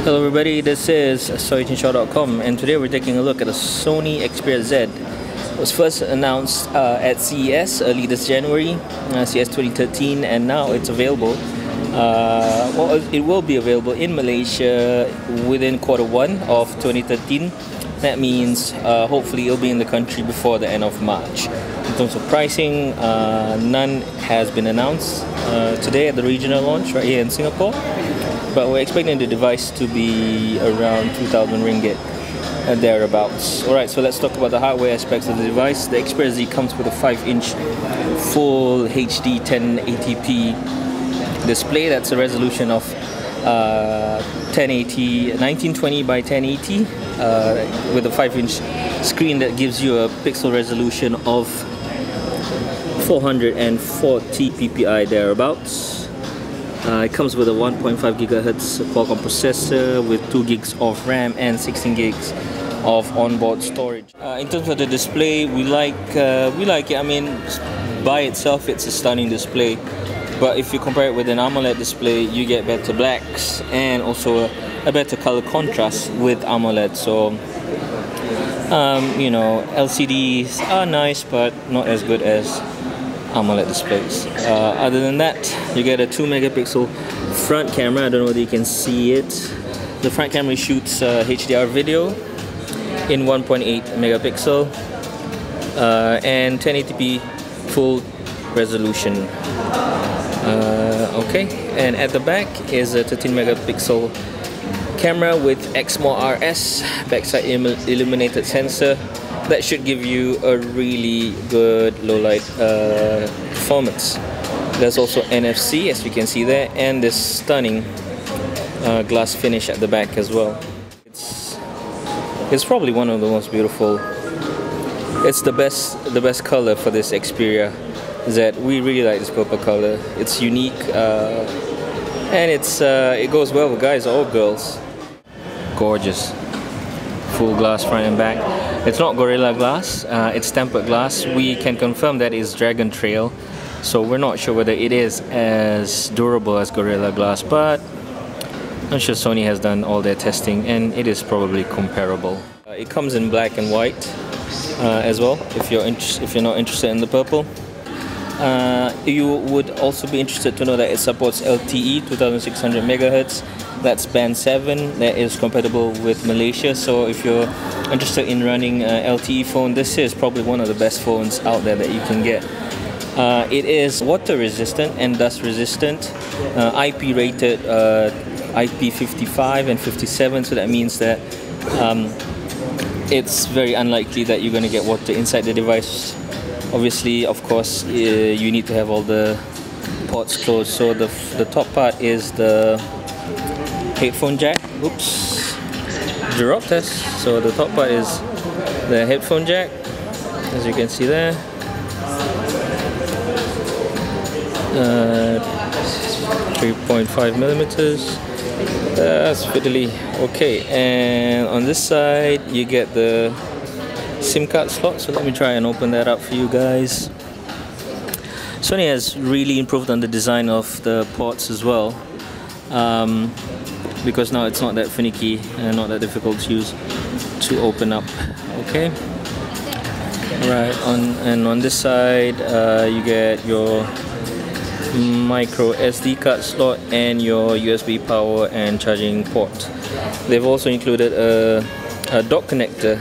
Hello everybody, this is SoyaCincau.com, and today we're taking a look at the Sony Xperia Z. It was first announced at CES early this January, CES 2013, and now it's available. It will be available in Malaysia within Q1 of 2013. That means hopefully it'll be in the country before the end of March. In terms of pricing, none has been announced today at the regional launch right here in Singapore. But we're expecting the device to be around 2,000 ringgit and thereabouts. Alright, so let's talk about the hardware aspects of the device. The Xperia Z comes with a 5-inch full HD 1080p display. That's a resolution of 1920 by 1080 with a 5-inch screen that gives you a pixel resolution of 440 ppi thereabouts. It comes with a 1.5 GHz Qualcomm processor with 2 gigs of RAM and 16 gigs of onboard storage. In terms of the display, we like it. I mean, by itself, it's a stunning display. But if you compare it with an AMOLED display, you get better blacks and also a better color contrast with AMOLED. So, you know, LCDs are nice, but not as good as AMOLED displays. Other than that, you get a 2 megapixel front camera. I don't know whether you can see it. The front camera shoots HDR video in 1.8 megapixel and 1080p full resolution. Okay, and at the back is a 13 megapixel camera with Exmor RS backside illuminated sensor. That should give you a really good low light performance. There's also NFC, as you can see there, and this stunning glass finish at the back as well. It's probably one of the most beautiful. It's the best color for this Xperia Z. We really like this purple color. It's unique, and it goes well with guys or girls. Gorgeous. Full glass front and back. It's not Gorilla Glass, it's tempered glass. We can confirm that it's Dragon Trail, so we're not sure whether it is as durable as Gorilla Glass, but I'm sure Sony has done all their testing and it is probably comparable. It comes in black and white as well, if you're not interested in the purple. You would also be interested to know that it supports LTE 2600 MHz. That's band 7. That is compatible with Malaysia. So if you're interested in running an LTE phone, this is probably one of the best phones out there that you can get. It is water resistant and dust resistant. IP rated IP55 and 57. So that means that it's very unlikely that you're going to get water inside the device. Obviously, of course, you need to have all the ports closed. So the top part is the headphone jack. Oops, drop test. So the top part is the headphone jack, as you can see there. 3.5 millimeters. That's fiddly. Okay, and on this side you get the SIM card slot. So let me try and open that up for you guys. Sony has really improved on the design of the ports as well. Because now it's not that finicky and not that difficult to use to open up. Okay. Right, on this side you get your micro SD card slot and your USB power and charging port. They've also included a dock connector,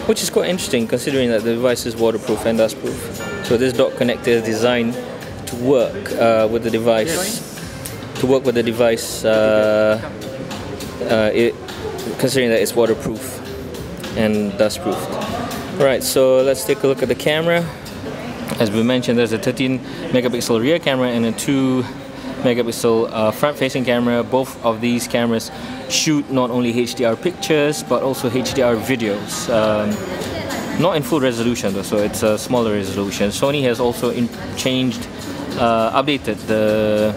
which is quite interesting considering that the device is waterproof and dustproof. So this dock connector is designed to work with the device. Considering that it's waterproof and dustproofed. Right, so let's take a look at the camera. As we mentioned, there's a 13 megapixel rear camera and a 2 megapixel front-facing camera. Both of these cameras shoot not only HDR pictures but also HDR videos. Not in full resolution though, so it's a smaller resolution. Sony has also updated the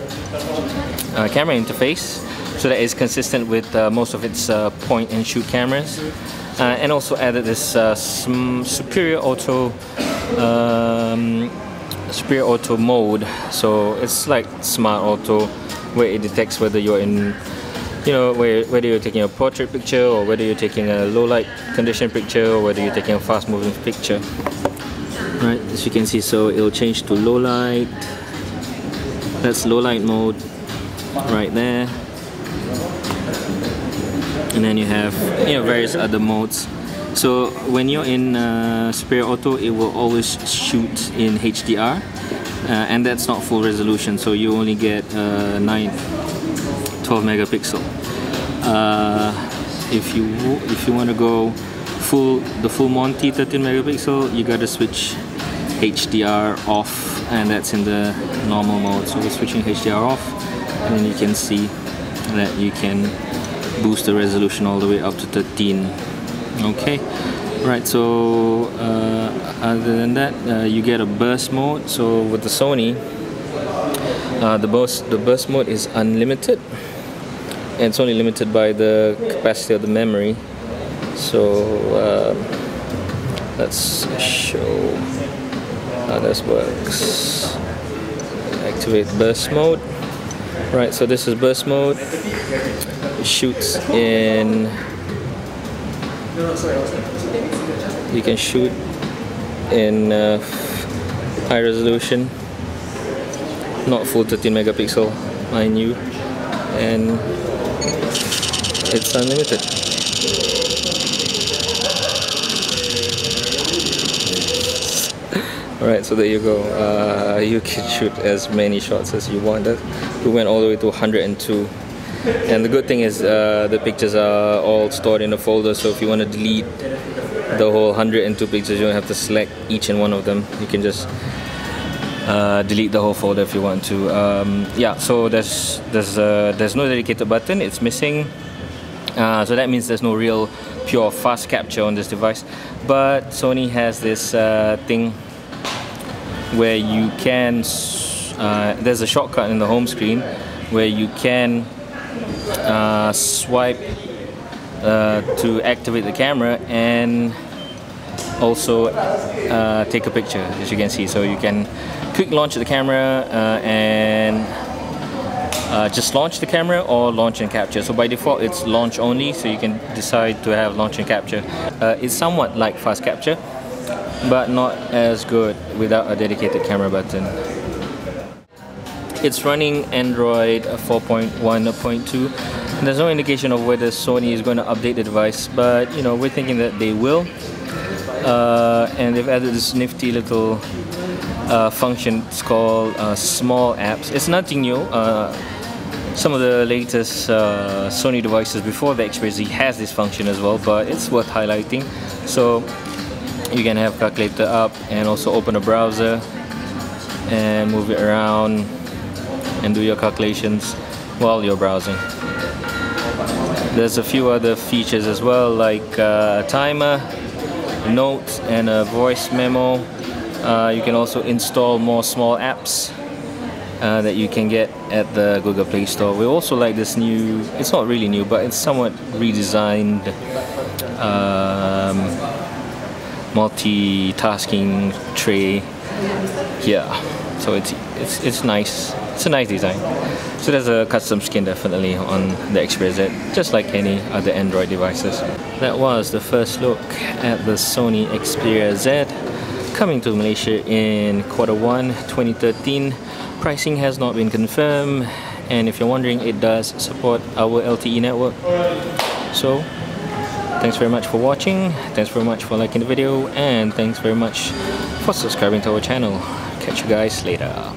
camera interface so that it's consistent with most of its point and shoot cameras, and also added this superior auto mode. So it's like smart auto, where it detects whether you're in you know, whether you're taking a portrait picture or whether you're taking a low light condition picture or whether you're taking a fast moving picture. Right, as you can see, so it'll change to low light. That's low light mode right there. And then you have, you know, various other modes. So when you're in Xperia Auto, it will always shoot in HDR, and that's not full resolution, so you only get 12 megapixel. If you want to go the full Monty 13 megapixel, you gotta switch HDR off, and that's in the normal mode. So we're switching HDR off, and then you can see that you can boost the resolution all the way up to 13. Okay, right, so other than that, you get a burst mode. So with the Sony, the burst mode is unlimited, and it's only limited by the capacity of the memory. So let's show how this works. Activate burst mode. Right, so this is burst mode. It shoots in, you can shoot in high resolution, not full 13 megapixel, mind you, and it's unlimited. Alright, so there you go. You can shoot as many shots as you wanted. We went all the way to 102. And the good thing is the pictures are all stored in a folder, so if you want to delete the whole 102 pictures, you don't have to select each and one of them. You can just delete the whole folder if you want to. Yeah, so there's no dedicated button, it's missing. So that means there's no real pure fast capture on this device. But Sony has this thing where you can, there's a shortcut in the home screen where you can swipe to activate the camera and also take a picture, as you can see. So you can quick launch the camera and just launch the camera or launch and capture. So by default it's launch only, so you can decide to have launch and capture. It's somewhat like fast capture, but not as good without a dedicated camera button. It's running Android 4.1.2. There's no indication of whether Sony is going to update the device, but you know, we're thinking that they will. And they've added this nifty little function. It's called small apps. It's nothing new. Some of the latest Sony devices before the Xperia Z has this function as well, but it's worth highlighting. So you can have calculator up and also open a browser and move it around and do your calculations while you're browsing. There's a few other features as well, like a timer, notes, and a voice memo. You can also install more small apps that you can get at the Google Play Store. We also like this new, it's not really new, but it's somewhat redesigned multitasking tray here. So it's nice. It's a nice design. So there's a custom skin definitely on the Xperia Z, just like any other Android devices. That was the first look at the Sony Xperia Z, coming to Malaysia in Q1 2013. Pricing has not been confirmed, and if you're wondering, it does support our LTE network. So thanks very much for watching, thanks very much for liking the video, and thanks very much for subscribing to our channel. Catch you guys later.